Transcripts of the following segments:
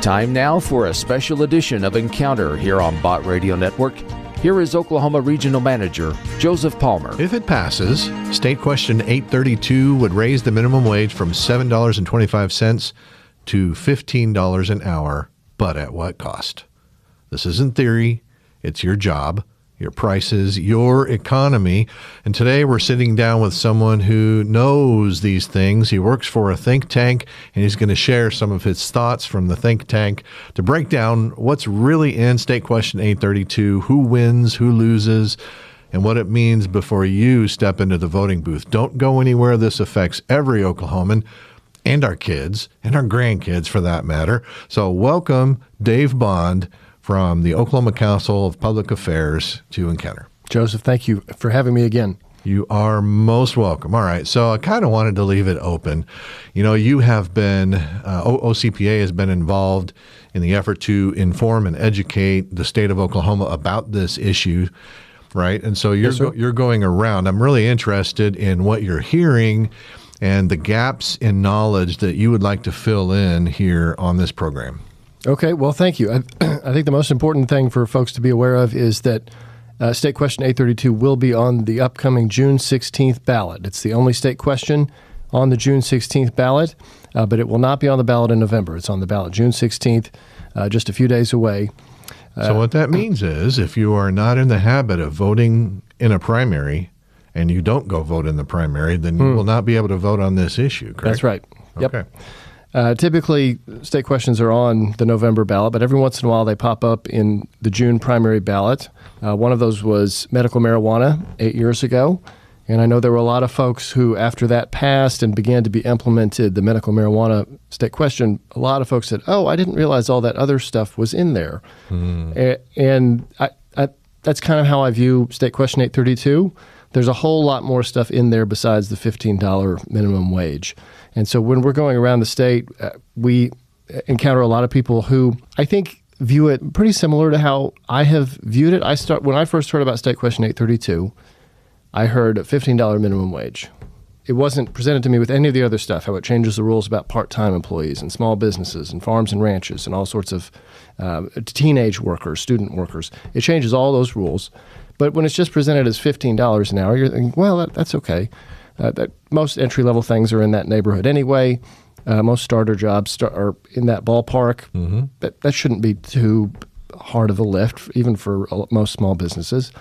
Time now for a special edition of Encounter here on Bott Radio Network. Here is Oklahoma Regional Manager Joseph Palmer. If it passes, State Question 832 would raise the minimum wage from $7.25 to $15 an hour, but at what cost? This isn't theory. It's your job, your prices, your economy. And today we're sitting down with someone who knows these things. He works for a think tank, and he's going to share some of his thoughts from the think tank to break down what's really in State Question 832, who wins, who loses, and what it means before you step into the voting booth. Don't go anywhere. This affects every Oklahoman and our kids and our grandkids for that matter. So welcome Dave Bond from the Oklahoma Council of Public Affairs to Encounter. Joseph, thank you for having me again. You are most welcome. All right, so I kind of wanted to leave it open. You know, you have been, OCPA has been involved in the effort to inform and educate the state of Oklahoma about this issue, right? And so you're going around. I'm really interested in what you're hearing and the gaps in knowledge that you would like to fill in here on this program. Okay, well, thank you. I think the most important thing for folks to be aware of is that State Question 832 will be on the upcoming June 16th ballot. It's the only state question on the June 16th ballot, but it will not be on the ballot in November. It's on the ballot June 16th, just a few days away. So what that means is if you are not in the habit of voting in a primary and you don't go vote in the primary, then you will not be able to vote on this issue, correct? That's right. Yep. Okay. Typically, state questions are on the November ballot, but every once in a while they pop up in the June primary ballot. One of those was medical marijuana 8 years ago, and I know there were a lot of folks who, after that passed and began to be implemented, the medical marijuana state question, a lot of folks said, oh, I didn't realize all that other stuff was in there. And that's kind of how I view State Question 832. There's a whole lot more stuff in there besides the $15 minimum wage. And so when we're going around the state, we encounter a lot of people who I think view it pretty similar to how I have viewed it. When I first heard about State Question 832, I heard a $15 minimum wage. It wasn't presented to me with any of the other stuff, how it changes the rules about part-time employees and small businesses and farms and ranches and all sorts of teenage workers, student workers. It changes all those rules. But when it's just presented as $15 an hour, you're thinking, well, that's okay. That most entry-level things are in that neighborhood anyway. Most starter jobs are in that ballpark. That shouldn't be too hard of a lift, even for most small businesses.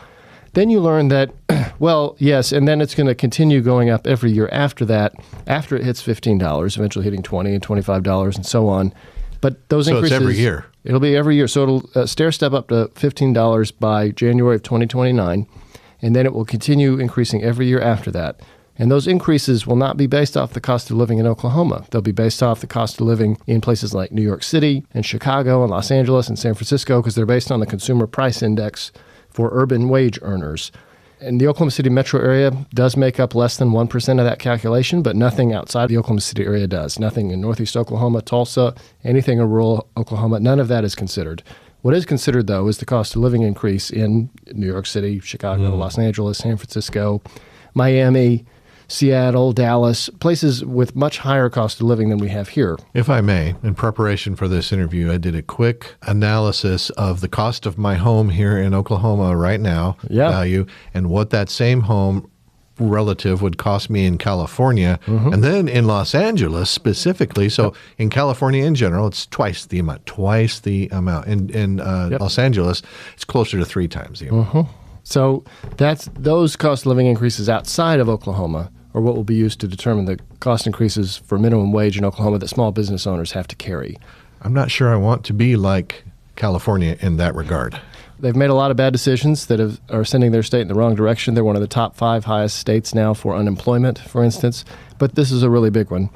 Then you learn that, well, yes, and then it's going to continue going up every year after that, after it hits $15, eventually hitting $20 and $25 and so on. But those increases... So it's every year? It'll be every year. So it'll stair-step up to $15 by January of 2029, and then it will continue increasing every year after that. And those increases will not be based off the cost of living in Oklahoma. They'll be based off the cost of living in places like New York City and Chicago and Los Angeles and San Francisco because they're based on the Consumer Price Index for urban wage earners. And the Oklahoma City metro area does make up less than 1% of that calculation, but nothing outside the Oklahoma City area does. Nothing in northeast Oklahoma, Tulsa, anything in rural Oklahoma, none of that is considered. What is considered, though, is the cost of living increase in New York City, Chicago, Los Angeles, San Francisco, Miami, Seattle, Dallas, places with much higher cost of living than we have here. If I may, in preparation for this interview, I did a quick analysis of the cost of my home here in Oklahoma right now, value, and what that same home relative would cost me in California, and then in Los Angeles specifically. So in California in general, it's twice the amount. In Los Angeles, it's closer to 3 times the amount. So those cost of living increases outside of Oklahoma are what will be used to determine the cost increases for minimum wage in Oklahoma that small business owners have to carry. I'm not sure I want to be like California in that regard. They've made a lot of bad decisions that are sending their state in the wrong direction. They're one of the top 5 highest states now for unemployment, for instance, but this is a really big one.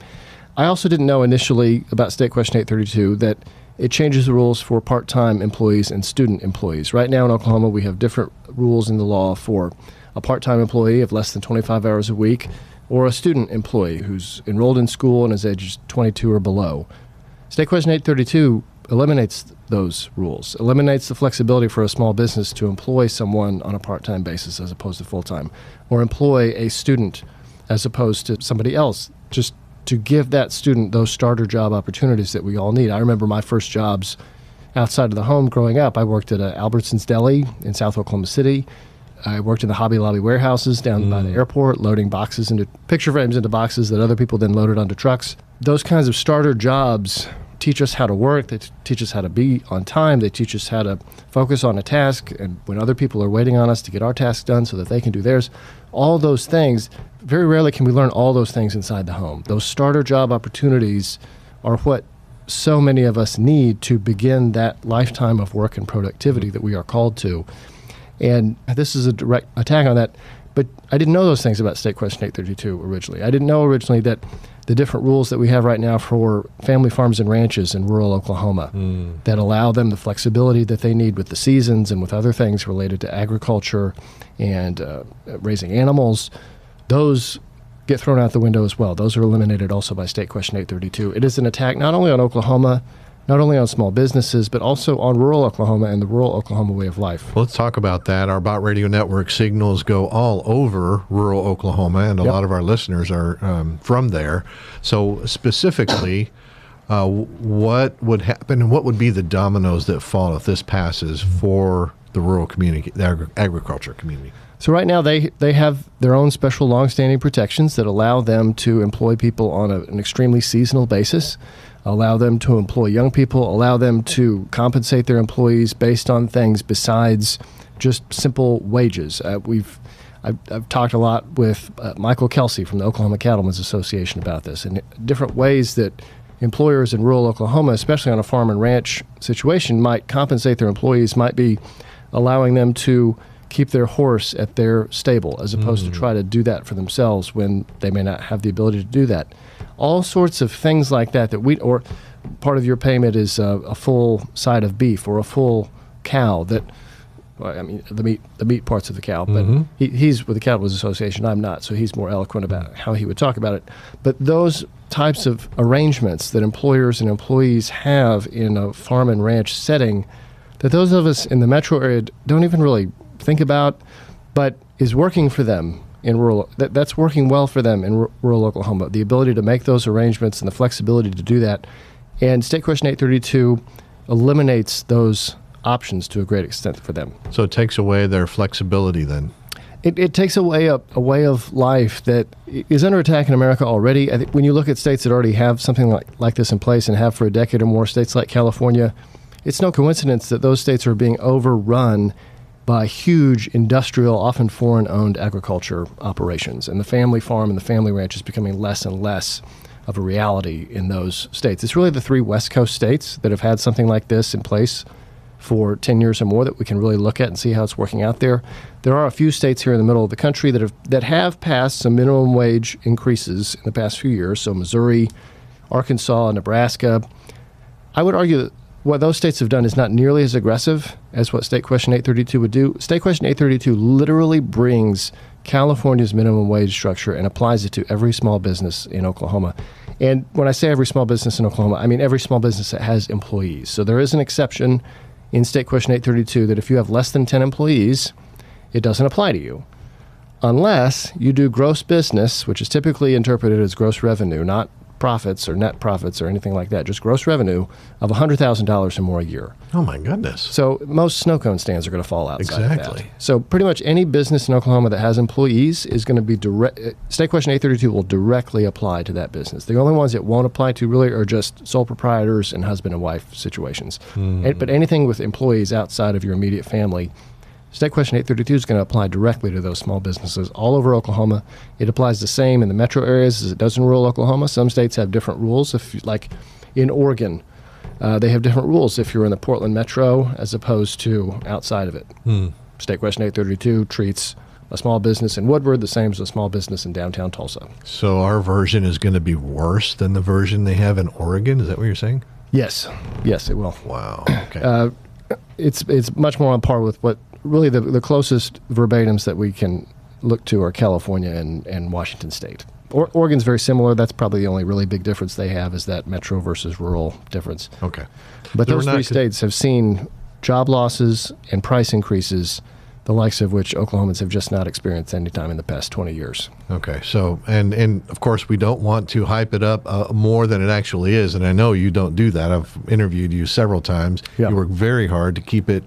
I also didn't know initially about State Question 832 that it changes the rules for part-time employees and student employees. Right now in Oklahoma, we have different rules in the law for a part-time employee of less than 25 hours a week or a student employee who's enrolled in school and is aged 22 or below. State Question 832 eliminates those rules, eliminates the flexibility for a small business to employ someone on a part-time basis as opposed to full-time, or employ a student as opposed to somebody else, just to give that student those starter job opportunities that we all need. I remember my first jobs outside of the home growing up. I worked at Albertsons Deli in South Oklahoma City. I worked in the Hobby Lobby warehouses down by the airport, loading boxes into picture frames into boxes that other people then loaded onto trucks. Those kinds of starter jobs teach us how to work. They teach us how to be on time. They teach us how to focus on a task and when other people are waiting on us to get our tasks done so that they can do theirs. All those things, very rarely can we learn all those things inside the home. Those starter job opportunities are what so many of us need to begin that lifetime of work and productivity that we are called to. And this is a direct attack on that. But I didn't know those things about State Question 832 originally. I didn't know originally that the different rules that we have right now for family farms and ranches in rural Oklahoma that allow them the flexibility that they need with the seasons and with other things related to agriculture and raising animals, those get thrown out the window as well. Those are eliminated also by State Question 832. It is an attack not only on Oklahoma, not only on small businesses, but also on rural Oklahoma and the rural Oklahoma way of life. Well, let's talk about that. Our Bott Radio Network signals go all over rural Oklahoma, and a lot of our listeners are from there. So specifically, what would happen and what would be the dominoes that fall if this passes for the rural community, the agriculture community? So right now they have their own special longstanding protections that allow them to employ people on an extremely seasonal basis, allow them to employ young people, allow them to compensate their employees based on things besides just simple wages. I've talked a lot with Michael Kelsey from the Oklahoma Cattlemen's Association about this and different ways that employers in rural Oklahoma, especially on a farm and ranch situation, might compensate their employees, might be allowing them to keep their horse at their stable as opposed to try to do that for themselves when they may not have the ability to do that. All sorts of things like that or part of your payment is a full side of beef or a full cow that, I mean, the meat parts of the cow, but he's with the Cattlemen's Association, I'm not, so he's more eloquent about how he would talk about it. But those types of arrangements that employers and employees have in a farm and ranch setting that those of us in the metro area don't even really think about, but is working for them in rural, that's working well for them in rural Oklahoma, the ability to make those arrangements and the flexibility to do that. And State Question 832 eliminates those options to a great extent for them. So it takes away their flexibility then? It takes away a way of life that is under attack in America already. I think when you look at states that already have something like this in place and have for a decade or more, states like California, it's no coincidence that those states are being overrun by huge industrial, often foreign-owned agriculture operations. And the family farm and the family ranch is becoming less and less of a reality in those states. It's really the 3 West Coast states that have had something like this in place for 10 years or more that we can really look at and see how it's working out there. There are a few states here in the middle of the country that have passed some minimum wage increases in the past few years. So Missouri, Arkansas, Nebraska. I would argue that what those states have done is not nearly as aggressive as what State Question 832 would do. State Question 832 literally brings California's minimum wage structure and applies it to every small business in Oklahoma. And when I say every small business in Oklahoma, I mean every small business that has employees. So there is an exception in State Question 832 that if you have less than 10 employees, it doesn't apply to you. Unless you do gross business, which is typically interpreted as gross revenue, not profits or net profits or anything like that, just gross revenue of $100,000 or more a year. Oh my goodness. So most snow cone stands are going to fall outside of Exactly. that. So pretty much any business in Oklahoma that has employees is going to be State Question 832 will directly apply to that business. The only ones it won't apply to really are just sole proprietors and husband and wife situations. But anything with employees outside of your immediate family, State Question 832 is going to apply directly to those small businesses all over Oklahoma. It applies the same in the metro areas as it does in rural Oklahoma. Some states have different rules. Like in Oregon, they have different rules if you're in the Portland metro as opposed to outside of it. State Question 832 treats a small business in Woodward the same as a small business in downtown Tulsa. So our version is going to be worse than the version they have in Oregon? Is that what you're saying? Yes, it will. Wow. Okay. It's much more on par with what really the closest verbatims that we can look to are California and Washington State. Oregon's very similar. That's probably the only really big difference they have is that metro versus rural difference. Okay. But those 3 states have seen job losses and price increases the likes of which Oklahomans have just not experienced any time in the past 20 years. Okay, so and of course we don't want to hype it up more than it actually is, and I know you don't do that. I've interviewed you several times. Yeah. You work very hard to keep it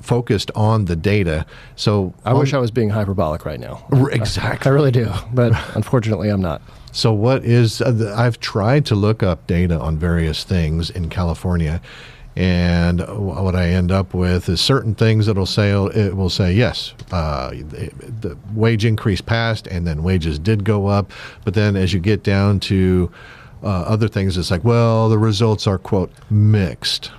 focused on the data. So I wish I was being hyperbolic right now. Exactly. I really do, but unfortunately I'm not. So what is, I've tried to look up data on various things in California, and what I end up with is certain things it will say, yes, the wage increase passed, and then wages did go up. But then as you get down to other things, it's like, well, the results are, quote, mixed.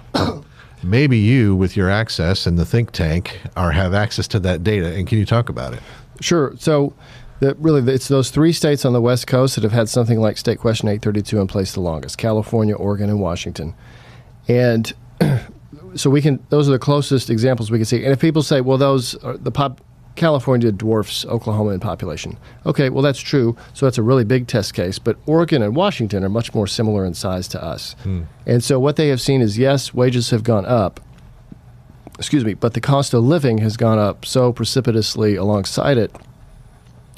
Maybe you, with your access and the think tank, have access to that data. And can you talk about it? Sure. So it's those three states on the West Coast that have had something like State Question 832 in place the longest: California, Oregon, and Washington. And so those are the closest examples we can see. And if people say, well, California dwarfs Oklahoma in population. Okay, well, that's true. So that's a really big test case. But Oregon and Washington are much more similar in size to us. And so what they have seen is, yes, wages have gone up, but the cost of living has gone up so precipitously alongside it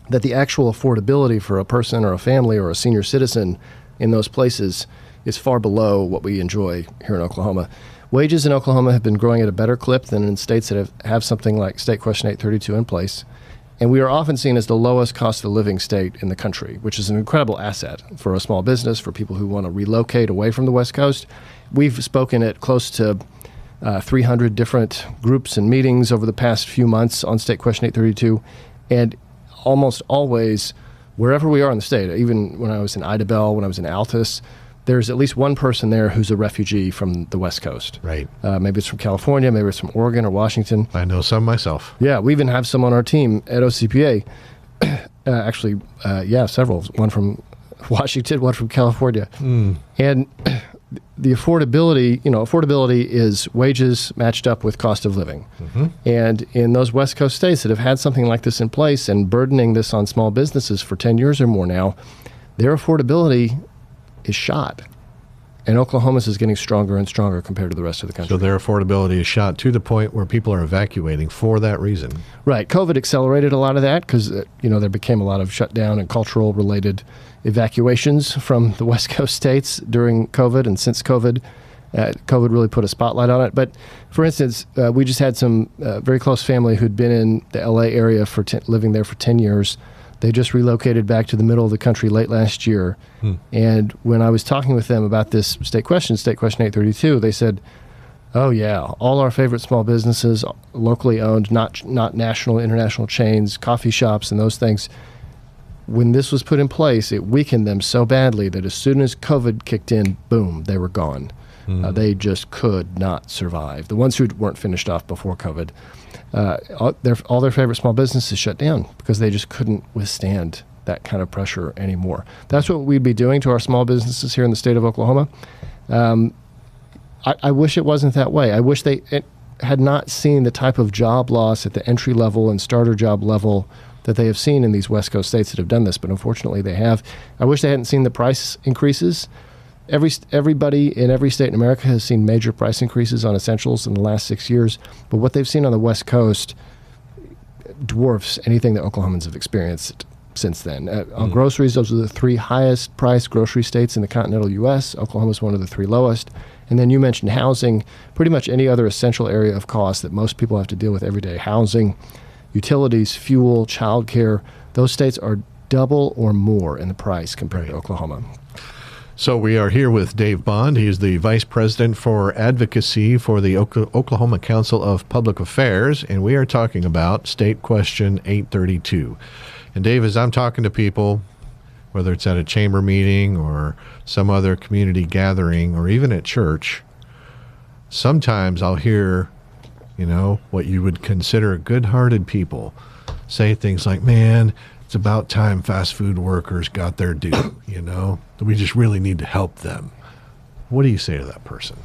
that the actual affordability for a person or a family or a senior citizen in those places is far below what we enjoy here in Oklahoma. Wages in Oklahoma have been growing at a better clip than in states that have something like State Question 832 in place. And we are often seen as the lowest cost of living state in the country, which is an incredible asset for a small business, for people who want to relocate away from the West Coast. We've spoken at close to 300 different groups and meetings over the past few months on State Question 832. And almost always, wherever we are in the state, even when I was in Idabel, when I was in Altus, there's at least one person there who's a refugee from the West Coast. Right. Maybe it's from California, maybe it's from Oregon or Washington. I know some myself. Yeah, we even have some on our team at OCPA. Several. One from Washington, one from California. And the affordability is wages matched up with cost of living. And in those West Coast states that have had something like this in place and burdening this on small businesses for 10 years or more now, their affordability is shot. And Oklahoma's is getting stronger and stronger compared to the rest of the country. So their affordability is shot to the point where people are evacuating for that reason. Right. COVID accelerated a lot of that because, there became a lot of shutdown and cultural-related evacuations from the West Coast states during COVID and since COVID. COVID really put a spotlight on it. But, for instance, we just had some very close family who'd been in the L.A. area living there for 10 years. They just relocated back to the middle of the country late last year. And when I was talking with them about this State Question 832, they said, oh, yeah, all our favorite small businesses, locally owned, not national, international chains, coffee shops and those things, when this was put in place, it weakened them so badly that as soon as COVID kicked in, boom, they were gone. They just could not survive. The ones who weren't finished off before COVID, all their favorite small businesses shut down because they just couldn't withstand that kind of pressure anymore. That's what we'd be doing to our small businesses here in the state of Oklahoma. I wish it wasn't that way. I wish they had not seen the type of job loss at the entry level and starter job level that they have seen in these West Coast states that have done this, but unfortunately they have. I wish they hadn't seen the price increases. Everybody in every state in America has seen major price increases on essentials in the last 6 years, but what they've seen on the West Coast dwarfs anything that Oklahomans have experienced since then. On groceries, those are the three highest priced grocery states in the continental U.S. Oklahoma's one of the three lowest. And then you mentioned housing, pretty much any other essential area of cost that most people have to deal with every day. Housing, utilities, fuel, childcare, those states are double or more in the price compared to Oklahoma. So we are here with Dave Bond. He is the Vice President for Advocacy for the Oklahoma Council of Public Affairs, and we are talking about State Question 832. And Dave, as I'm talking to people, whether it's at a chamber meeting or some other community gathering or even at church, sometimes I'll hear, what you would consider good-hearted people say things like, man, it's about time fast food workers got their due, we just really need to help them. What do you say to that person?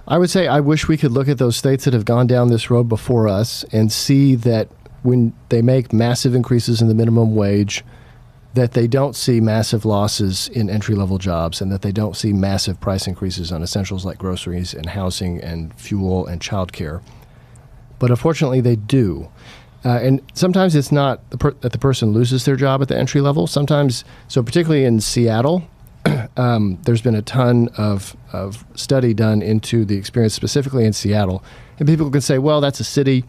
I would say I wish we could look at those states that have gone down this road before us and see that when they make massive increases in the minimum wage, that they don't see massive losses in entry-level jobs and that they don't see massive price increases on essentials like groceries and housing and fuel and childcare. but unfortunately they do. And sometimes it's not that the person loses their job at the entry level. Sometimes, so particularly in Seattle, there's been a ton of study done into the experience specifically in Seattle. And people can say, well, that's a city.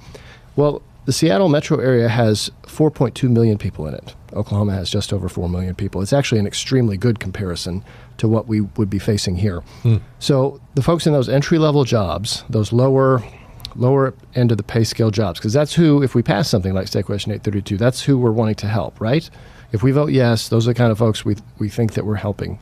Well, the Seattle metro area has 4.2 million people in it. Oklahoma has just over 4 million people. It's actually an extremely good comparison to what we would be facing here. So the folks in those entry-level jobs, those lower end of the pay scale jobs, because that's who, if we pass something like State Question 832, that's who we're wanting to help, right? If we vote yes, those are the kind of folks we think that we're helping.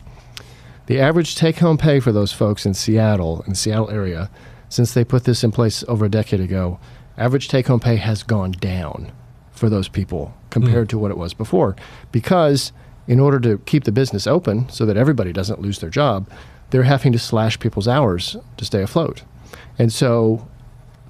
The average take-home pay for those folks in the Seattle area, since they put this in place over a decade ago, average take-home pay has gone down for those people compared to what it was before. Because in order to keep the business open so that everybody doesn't lose their job, they're having to slash people's hours to stay afloat. And so,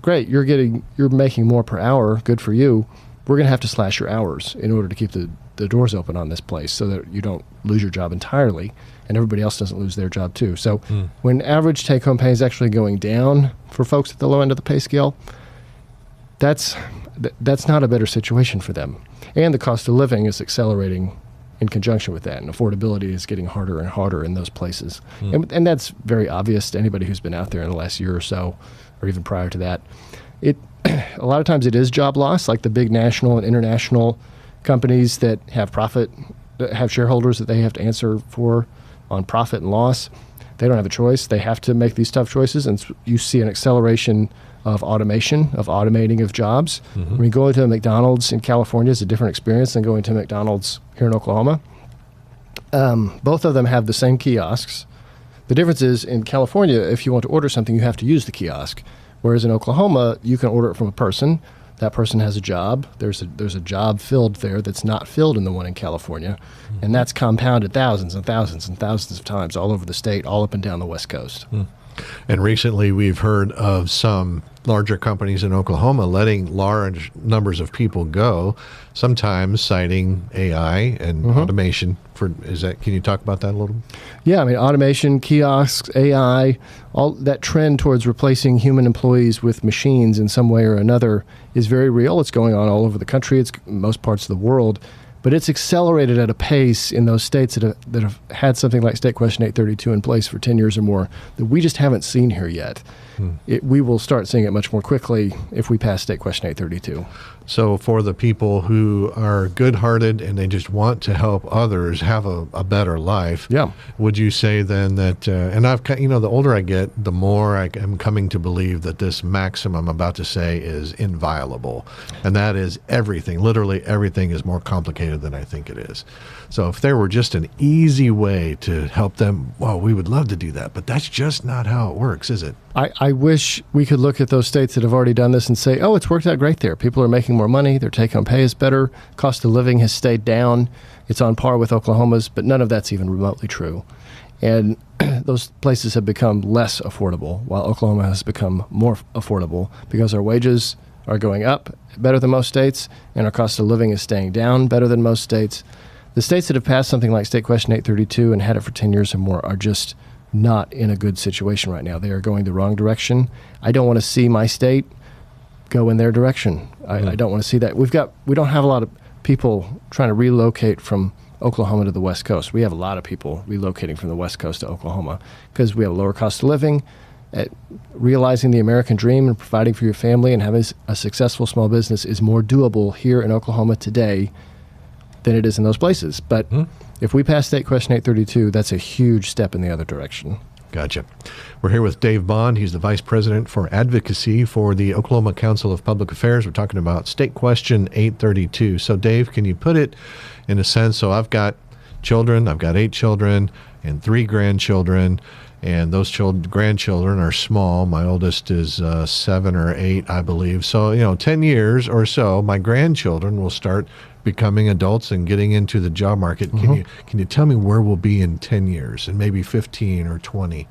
great, you're making more per hour, good for you. We're going to have to slash your hours in order to keep the doors open on this place so that you don't lose your job entirely and everybody else doesn't lose their job too. So when average take-home pay is actually going down for folks at the low end of the pay scale, that's not a better situation for them. And the cost of living is accelerating in conjunction with that, and affordability is getting harder and harder in those places. And that's very obvious to anybody who's been out there in the last year or so, or even prior to that. A lot of times it is job loss, like the big national and international companies that have profit, that have shareholders that they have to answer for on profit and loss. They don't have a choice. They have to make these tough choices, and you see an acceleration of automation, of automating of jobs. I mean, going to a McDonald's in California is a different experience than going to McDonald's here in Oklahoma. Both of them have the same kiosks. The difference is in California, if you want to order something, you have to use the kiosk. Whereas in Oklahoma, you can order it from a person. That person has a job. There's a job filled there that's not filled in the one in California. And that's compounded thousands and thousands and thousands of times all over the state, all up and down the West Coast. And recently we've heard of some larger companies in Oklahoma letting large numbers of people go, sometimes citing AI and automation. Can you talk about that a little? Yeah, I mean, automation, kiosks, AI, all that trend towards replacing human employees with machines in some way or another is very real. It's going on all over the country. It's most parts of the world. But it's accelerated at a pace in those states that have had something like State Question 832 in place for 10 years or more that we just haven't seen here yet. We will start seeing it much more quickly if we pass State Question 832. So for the people who are good-hearted and they just want to help others have a better life, would you say then that, and the older I get, the more I am coming to believe that this maxim I'm about to say is inviolable. And that is everything, literally everything is more complicated than I think it is. So if there were just an easy way to help them, well, we would love to do that, but that's just not how it works, is it? I wish we could look at those states that have already done this and say, oh, it's worked out great there. People are making more money. Their take-home pay is better. Cost of living has stayed down. It's on par with Oklahoma's, but none of that's even remotely true. And those places have become less affordable, while Oklahoma has become more affordable because our wages are going up better than most states, and our cost of living is staying down better than most states. The states that have passed something like State Question 832 and had it for 10 years or more are just not in a good situation right now. They are going the wrong direction. I don't want to see my state go in their direction. I don't want to see that. We don't have a lot of people trying to relocate from Oklahoma to the West Coast. We have a lot of people relocating from the West Coast to Oklahoma because we have a lower cost of living. Realizing the American dream and providing for your family and having a successful small business is more doable here in Oklahoma today than it is in those places. But if we pass State Question 832, that's a huge step in the other direction. Gotcha. We're here with Dave Bond. He's the Vice President for Advocacy for the Oklahoma Council of Public Affairs. We're talking about State Question 832. So, Dave, can you put it in a sense? So I've got children. I've got 8 children and 3 grandchildren. And those grandchildren are small. My oldest is 7 or 8, I believe. So, 10 years or so, my grandchildren will start becoming adults and getting into the job market. Can you tell me where we'll be in 10 years and maybe 15 or 20?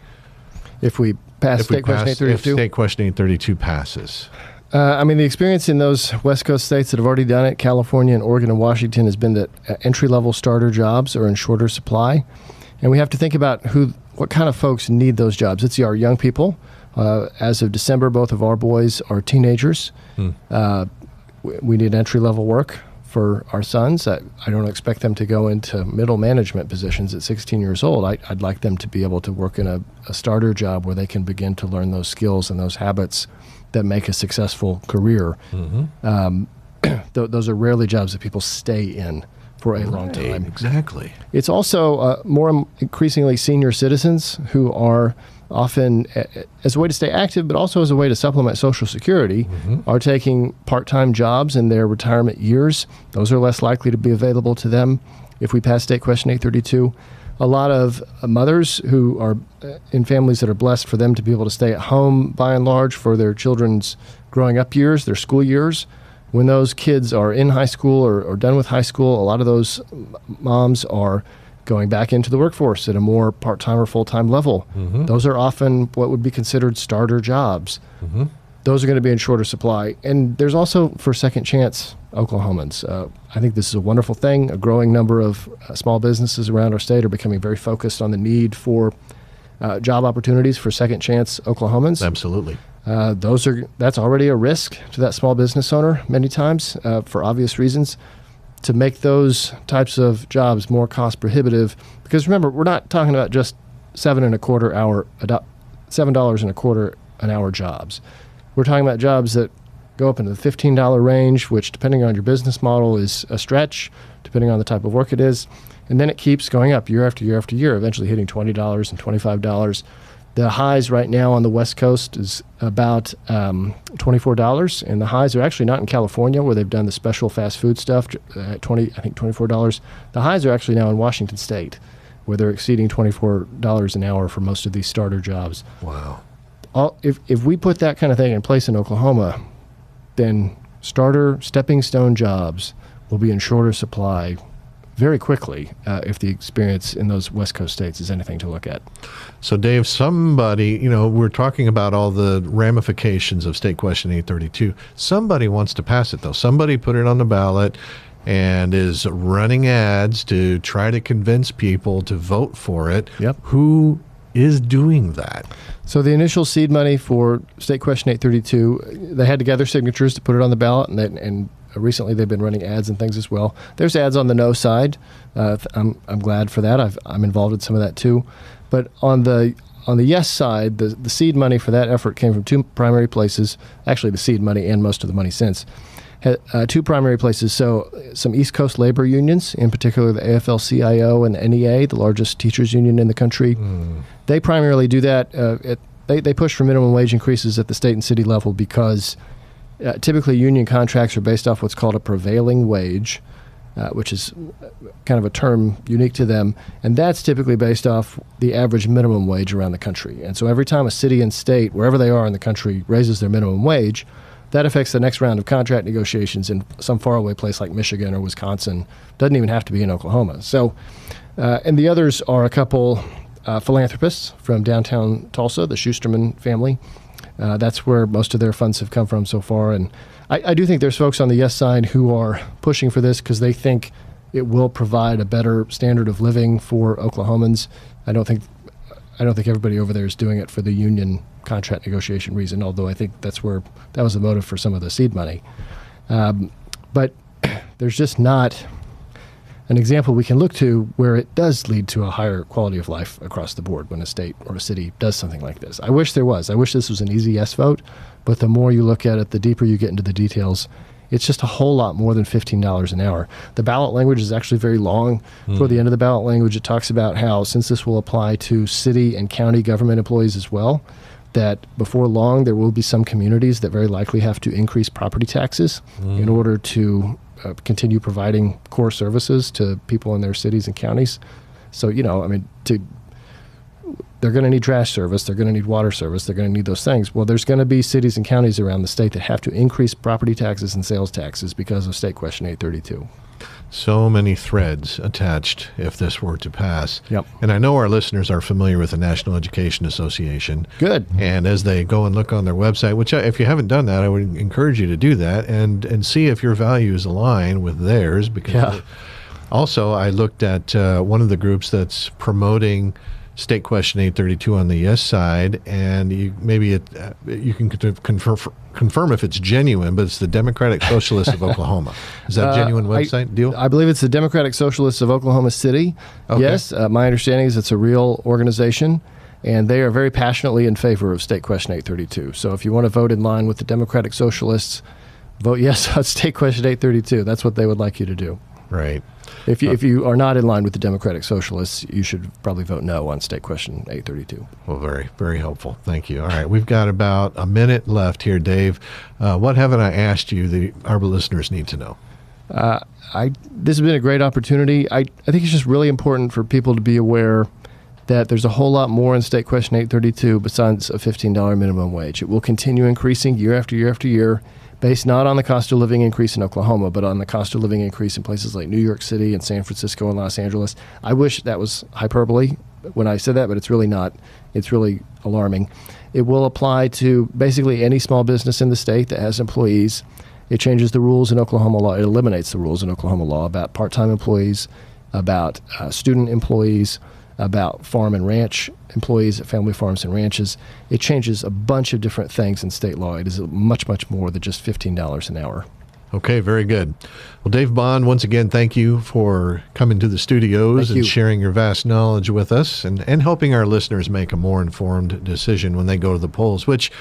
If we pass State Question 832? If State Question 832 passes. The experience in those West Coast states that have already done it, California and Oregon and Washington, has been that entry-level starter jobs are in shorter supply. And we have to think about what kind of folks need those jobs. It's our young people As of December, both of our boys are teenagers. We need entry-level work for our sons. I don't expect them to go into middle management positions at 16 years old. I'd like them to be able to work in a starter job where they can begin to learn those skills and those habits that make a successful career. Those are rarely jobs that people stay in for a long time. Exactly. It's also more increasingly senior citizens who are often, as a way to stay active, but also as a way to supplement Social Security, are taking part-time jobs in their retirement years. Those are less likely to be available to them if we pass State Question 832. A lot of mothers who are in families that are blessed for them to be able to stay at home, by and large, for their children's growing up years, their school years. When those kids are in high school or done with high school, a lot of those moms are going back into the workforce at a more part-time or full-time level. Those are often what would be considered starter jobs. Those are going to be in shorter supply. And there's also, for second chance Oklahomans, I think this is a wonderful thing. A growing number of small businesses around our state are becoming very focused on the need for job opportunities for second chance Oklahomans. Absolutely. That's already a risk to that small business owner many times for obvious reasons. To make those types of jobs more cost prohibitive, because remember, we're not talking about just $7.25 an hour jobs. We're talking about jobs that go up into the $15 range, which, depending on your business model, is a stretch, depending on the type of work it is. And then it keeps going up year after year after year, eventually hitting $20 and $25. The highs right now on the West Coast is about $24, and the highs are actually not in California, where they've done the special fast food stuff at $24. The highs are actually now in Washington State, where they're exceeding $24 an hour for most of these starter jobs. Wow. If we put that kind of thing in place in Oklahoma, then starter stepping stone jobs will be in shorter supply very quickly if the experience in those West Coast states is anything to look at. So, Dave, somebody, we're talking about all the ramifications of State Question 832. Somebody wants to pass it, though. Somebody put it on the ballot and is running ads to try to convince people to vote for it. Yep. Who is doing that? So the initial seed money for State Question 832, they had to gather signatures to put it on the ballot, and recently they've been running ads and things as well. There's ads on the no side. I'm glad for that. I'm involved in some of that too. But on the yes side, the seed money for that effort came from two primary places. Actually, the seed money and most of the money since. Two primary places. So some East Coast labor unions, in particular the AFL-CIO and the NEA, the largest teachers union in the country. They primarily do that. They push for minimum wage increases at the state and city level because typically union contracts are based off what's called a prevailing wage, which is kind of a term unique to them. And that's typically based off the average minimum wage around the country. And so every time a city and state, wherever they are in the country, raises their minimum wage, that affects the next round of contract negotiations in some faraway place like Michigan or Wisconsin. Doesn't even have to be in Oklahoma. So, and the others are a couple philanthropists from downtown Tulsa, the Schusterman family. That's where most of their funds have come from so far. And I do think there's folks on the yes side who are pushing for this because they think it will provide a better standard of living for Oklahomans. I don't think everybody over there is doing it for the union contract negotiation reason, although I think that was the motive for some of the seed money. But there's just not an example we can look to where it does lead to a higher quality of life across the board when a state or a city does something like this. I wish there was. I wish this was an easy yes vote, but the more you look at it, the deeper you get into the details. It's just a whole lot more than $15 an hour. The ballot language is actually very long. Toward the end of the ballot language, it talks about how, since this will apply to city and county government employees as well, that before long there will be some communities that very likely have to increase property taxes in order to continue providing core services to people in their cities and counties. So, they're going to need trash service, they're going to need water service, they're going to need those things. Well, there's going to be cities and counties around the state that have to increase property taxes and sales taxes because of State Question 832. So many threads attached if this were to pass. Yep. And I know our listeners are familiar with the National Education Association. Good. And as they go and look on their website, which if you haven't done that, I would encourage you to do that and see if your values align with theirs. Because also I looked at one of the groups that's promoting State Question 832 on the yes side, and you can confirm if it's genuine, but it's the Democratic Socialists of Oklahoma. Is that a genuine website deal? I believe it's the Democratic Socialists of Oklahoma City. Okay. Yes, my understanding is it's a real organization, and they are very passionately in favor of State Question 832. So if you want to vote in line with the Democratic Socialists, vote yes on State Question 832. That's what they would like you to do. Right. If you are not in line with the Democratic Socialists, you should probably vote no on State Question 832. Well, very, very helpful. Thank you. All right, we've got about a minute left here, Dave. What haven't I asked you our listeners need to know? This has been a great opportunity. I think it's just really important for people to be aware that there's a whole lot more in State Question 832 besides a $15 minimum wage. It will continue increasing year after year after year, based not on the cost of living increase in Oklahoma, but on the cost of living increase in places like New York City and San Francisco and Los Angeles. I wish that was hyperbole when I said that, but it's really not. It's really alarming. It will apply to basically any small business in the state that has employees. It changes the rules in Oklahoma law. It eliminates the rules in Oklahoma law about part-time employees, about student employees, about farm and ranch employees at family farms and ranches. It changes a bunch of different things in state law. It is much, much more than just $15 an hour. Okay, very good. Well, Dave Bond, once again, thank you for coming to the studios and sharing your vast knowledge with us and helping our listeners make a more informed decision when they go to the polls, which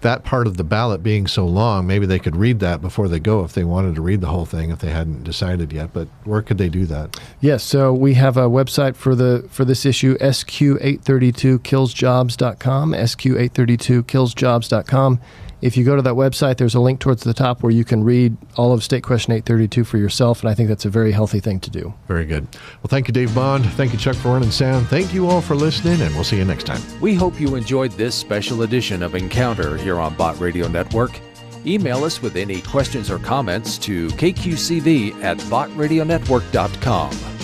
that part of the ballot being so long, maybe they could read that before they go if they wanted to read the whole thing if they hadn't decided yet. But where could they do that? Yes, so we have a website for this issue, SQ832killsjobs.com, SQ832killsjobs.com. If you go to that website, there's a link towards the top where you can read all of State Question 832 for yourself, and I think that's a very healthy thing to do. Very good. Well, thank you, Dave Bond. Thank you, Chuck, for running sound. Thank you all for listening, and we'll see you next time. We hope you enjoyed this special edition of Encounter here on Bott Radio Network. Email us with any questions or comments to kqcv@bottradionetwork.com.